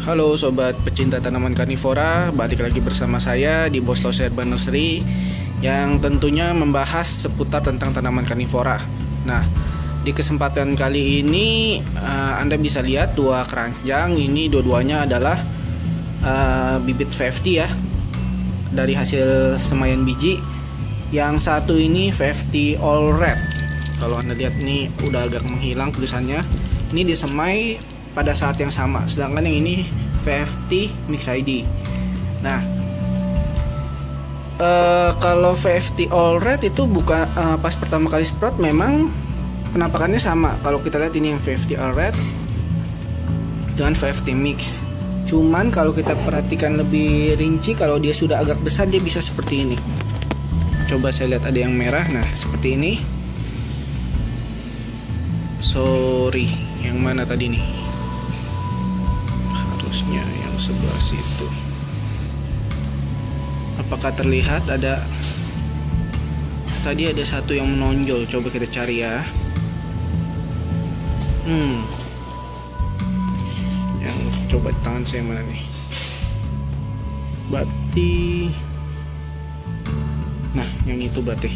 Halo sobat pecinta tanaman karnivora, balik lagi bersama saya di Bostos Herba Nursery yang tentunya membahas seputar tentang tanaman karnivora. Nah, di kesempatan kali ini Anda bisa lihat dua keranjang. Ini dua-duanya adalah bibit VFT ya, dari hasil semaian biji. Yang satu ini VFT All Red. Kalau Anda lihat ini udah agak menghilang tulisannya. Ini disemai pada saat yang sama, sedangkan yang ini VFT Mix ID. Nah, kalau VFT All Red itu bukan pas pertama kali sprout memang penampakannya sama. Kalau kita lihat ini yang VFT All Red dengan VFT Mix. Cuman kalau kita perhatikan lebih rinci, kalau dia sudah agak besar dia bisa seperti ini. Coba saya lihat ada yang merah. Nah, seperti ini. Sorry, yang mana tadi nih? Harusnya yang sebelah situ. Apakah terlihat ada? Tadi ada satu yang menonjol. Coba kita cari ya. Yang coba tangan saya mana nih? Berarti, nah yang itu berarti.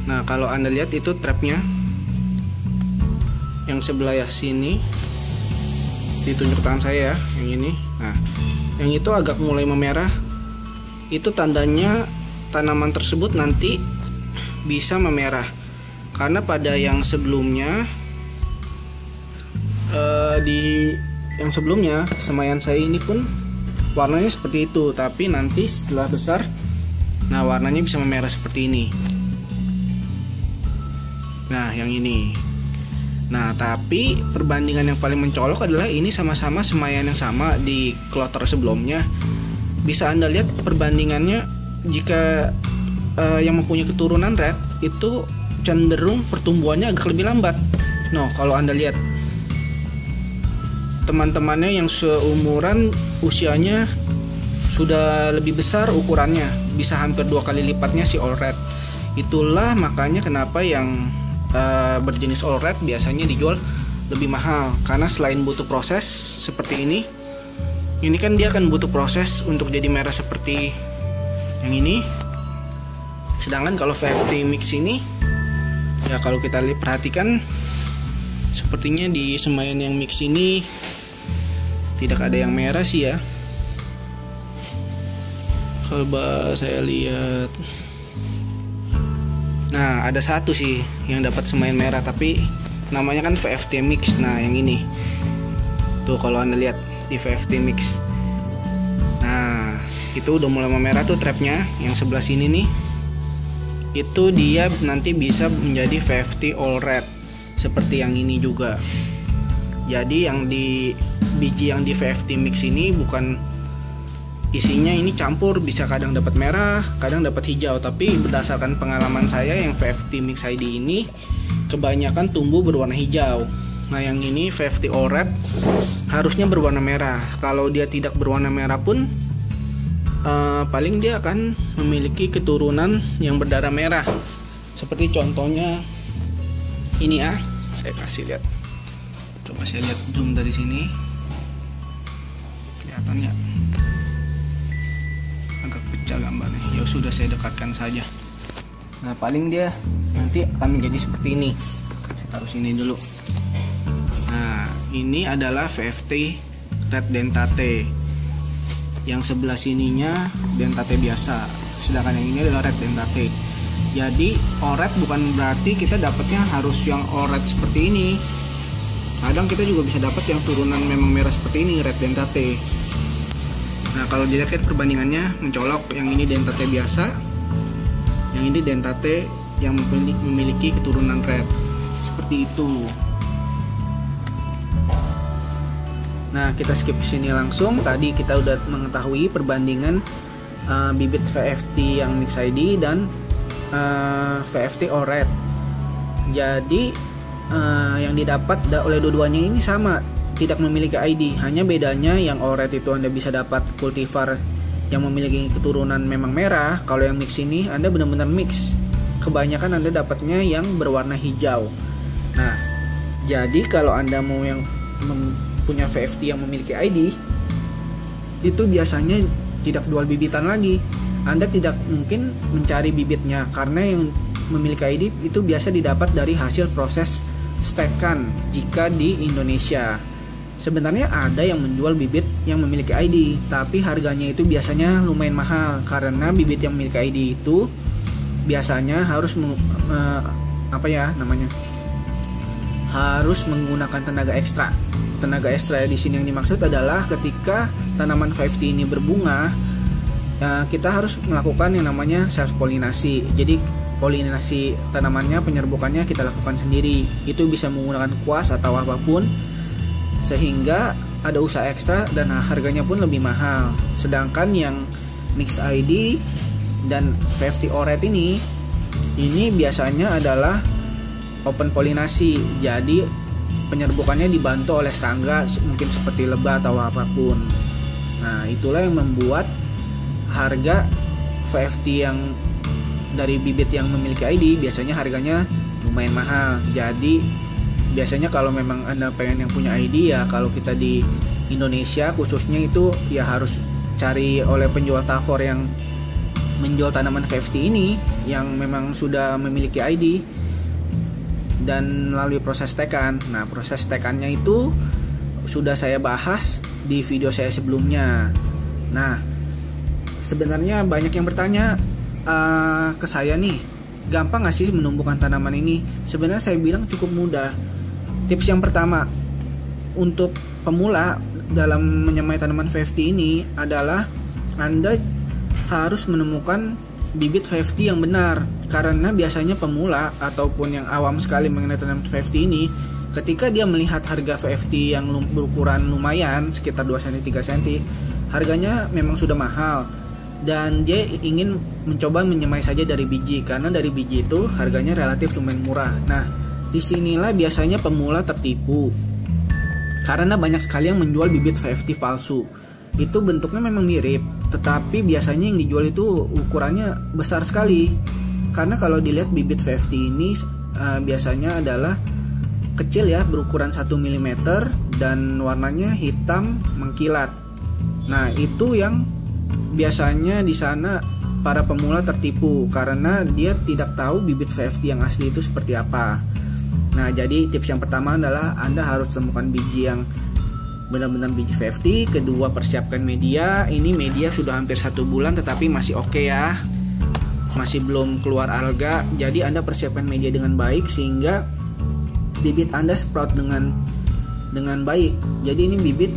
Nah, kalau Anda lihat itu trapnya yang sebelah sini, ditunjuk tangan saya ya, yang ini. Nah, yang itu agak mulai memerah. Itu tandanya tanaman tersebut nanti bisa memerah. Karena pada yang sebelumnya, di yang sebelumnya semaian saya ini pun warnanya seperti itu, tapi nanti setelah besar, nah warnanya bisa memerah seperti ini. Nah, yang ini. Nah, tapi perbandingan yang paling mencolok adalah ini sama-sama semaian yang sama di kloter sebelumnya. Bisa Anda lihat perbandingannya, jika yang mempunyai keturunan red itu cenderung pertumbuhannya agak lebih lambat. Nah, kalau Anda lihat teman-temannya yang seumuran, usianya sudah lebih besar ukurannya, bisa hampir 2 kali lipatnya si All Red. Itulah makanya kenapa yang berjenis All Red biasanya dijual lebih mahal, karena selain butuh proses seperti ini kan dia akan butuh proses untuk jadi merah seperti yang ini. Sedangkan kalau VFT Mix ini ya, kalau kita perhatikan sepertinya di semaian yang mix ini tidak ada yang merah sih ya. Coba saya lihat. Nah, ada satu sih yang dapat semaian merah, tapi namanya kan VFT Mix. Nah, yang ini tuh, kalau Anda lihat di VFT Mix, nah itu udah mulai memerah tuh trapnya. Yang sebelah sini nih, itu dia nanti bisa menjadi VFT All Red seperti yang ini juga. Jadi yang di biji yang di VFT Mix ini bukan isinya ini campur, bisa kadang dapat merah, kadang dapat hijau. Tapi berdasarkan pengalaman saya, yang VFT Mix ID ini kebanyakan tumbuh berwarna hijau. Nah, yang ini VFT All Red harusnya berwarna merah. Kalau dia tidak berwarna merah pun paling dia akan memiliki keturunan yang berdarah merah. Seperti contohnya ini ya, saya kasih lihat. Coba saya lihat zoom dari sini, kelihatan nggak? Agak pecah gambarnya. Ya sudah, saya dekatkan saja. Nah, paling dia nanti akan menjadi seperti ini. Saya taruh sini dulu. Nah, ini adalah VFT Red Dentate. Yang sebelah sininya dentate biasa, sedangkan yang ini adalah Red Dentate. Jadi oret bukan berarti kita dapatnya harus yang oret seperti ini. Kadang kita juga bisa dapat yang turunan memang merah seperti ini, Red Dentate. Nah, kalau dilihat kan perbandingannya mencolok. Yang ini dentate biasa, yang ini dentate yang memiliki keturunan red, seperti itu. Nah, kita skip sini langsung. Tadi kita udah mengetahui perbandingan bibit VFT yang Mix ID dan VFT All Red. Jadi yang didapat oleh dua-duanya ini sama, tidak memiliki ID. Hanya bedanya yang All Red itu Anda bisa dapat kultivar yang memiliki keturunan memang merah. Kalau yang mix ini Anda benar-benar mix, kebanyakan Anda dapatnya yang berwarna hijau. Nah, jadi kalau Anda mau yang punya VFT yang memiliki ID, itu biasanya tidak jual bibitan lagi. Anda tidak mungkin mencari bibitnya karena yang memiliki ID itu biasa didapat dari hasil proses stekan jika di Indonesia. Sebenarnya ada yang menjual bibit yang memiliki ID, tapi harganya itu biasanya lumayan mahal karena bibit yang memiliki ID itu biasanya harus harus menggunakan tenaga ekstra. Tenaga ekstra di sini yang dimaksud adalah ketika tanaman VFT ini berbunga, kita harus melakukan yang namanya self polinasi. Jadi polinasi tanamannya, penyerbukannya kita lakukan sendiri. Itu bisa menggunakan kuas atau apapun, sehingga ada usaha ekstra dan harganya pun lebih mahal. Sedangkan yang mix ID dan VFT oret ini biasanya adalah open polinasi. Jadi penyerbukannya dibantu oleh serangga, mungkin seperti lebah atau apapun. Nah, itulah yang membuat harga VFT yang dari bibit yang memiliki ID biasanya harganya lumayan mahal. Jadi biasanya kalau memang Anda pengen yang punya ID, ya kalau kita di Indonesia khususnya itu ya harus cari oleh penjual tafor yang menjual tanaman VFT ini yang memang sudah memiliki ID dan melalui proses tekan. Nah, proses tekannya itu sudah saya bahas di video saya sebelumnya. Nah, sebenarnya banyak yang bertanya ke saya nih, gampang gak sih menumbuhkan tanaman ini? Sebenarnya saya bilang cukup mudah. Tips yang pertama untuk pemula dalam menyemai tanaman VFT ini adalah Anda harus menemukan bibit VFT yang benar. Karena biasanya pemula ataupun yang awam sekali mengenai tanaman VFT ini, ketika dia melihat harga VFT yang berukuran lumayan sekitar 2 cm 3 cm, harganya memang sudah mahal dan dia ingin mencoba menyemai saja dari biji, karena dari biji itu harganya relatif lumayan murah. Nah, disinilah biasanya pemula tertipu karena banyak sekali yang menjual bibit VFT palsu. Itu bentuknya memang mirip, tetapi biasanya yang dijual itu ukurannya besar sekali. Karena kalau dilihat bibit VFT ini biasanya adalah kecil ya, berukuran 1 mm dan warnanya hitam mengkilat. Nah, itu yang biasanya di sana para pemula tertipu karena dia tidak tahu bibit VFT yang asli itu seperti apa. Nah, jadi tips yang pertama adalah Anda harus temukan biji yang benar-benar biji VFT. Kedua, persiapkan media. Ini media sudah hampir 1 bulan tetapi masih oke ya, masih belum keluar alga. Jadi Anda persiapkan media dengan baik sehingga bibit Anda sprout dengan baik. Jadi ini bibit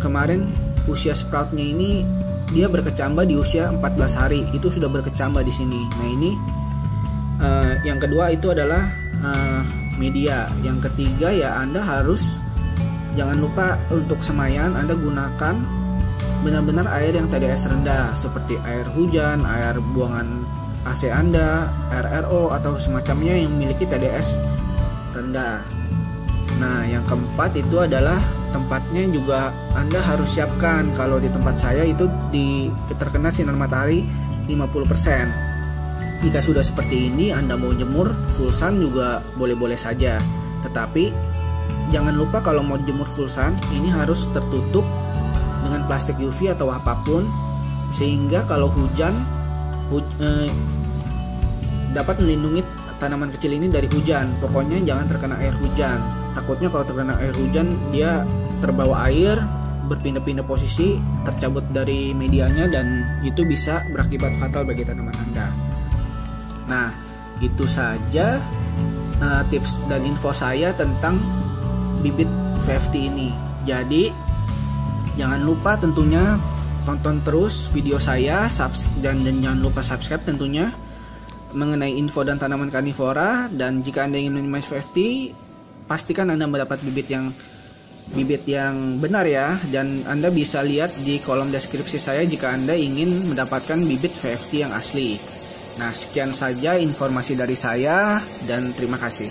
kemarin usia sproutnya ini dia berkecambah di usia 14 hari, itu sudah berkecambah di sini. Nah, ini yang kedua itu adalah media. Yang ketiga ya, Anda harus jangan lupa untuk semaian Anda gunakan benar-benar air yang TDS rendah seperti air hujan, air buangan AC Anda, air RO atau semacamnya yang memiliki TDS rendah. Nah, yang keempat itu adalah tempatnya juga Anda harus siapkan. Kalau di tempat saya itu terkena sinar matahari 50%. Jika sudah seperti ini Anda mau jemur full sun juga boleh-boleh saja. Tetapi jangan lupa kalau mau jemur full sun ini harus tertutup dengan plastik UV atau apapun sehingga kalau hujan dapat melindungi tanaman kecil ini dari hujan. Pokoknya jangan terkena air hujan. Takutnya kalau terkena air hujan dia terbawa air, berpindah-pindah posisi, tercabut dari medianya dan itu bisa berakibat fatal bagi tanaman Anda. Nah, itu saja tips dan info saya tentang bibit VFT ini. Jadi jangan lupa tentunya tonton terus video saya dan jangan lupa subscribe tentunya mengenai info dan tanaman karnivora. Dan jika Anda ingin menyemai VFT, pastikan Anda mendapat bibit yang benar ya. Dan Anda bisa lihat di kolom deskripsi saya jika Anda ingin mendapatkan bibit VFT yang asli. Nah, sekian saja informasi dari saya dan terima kasih.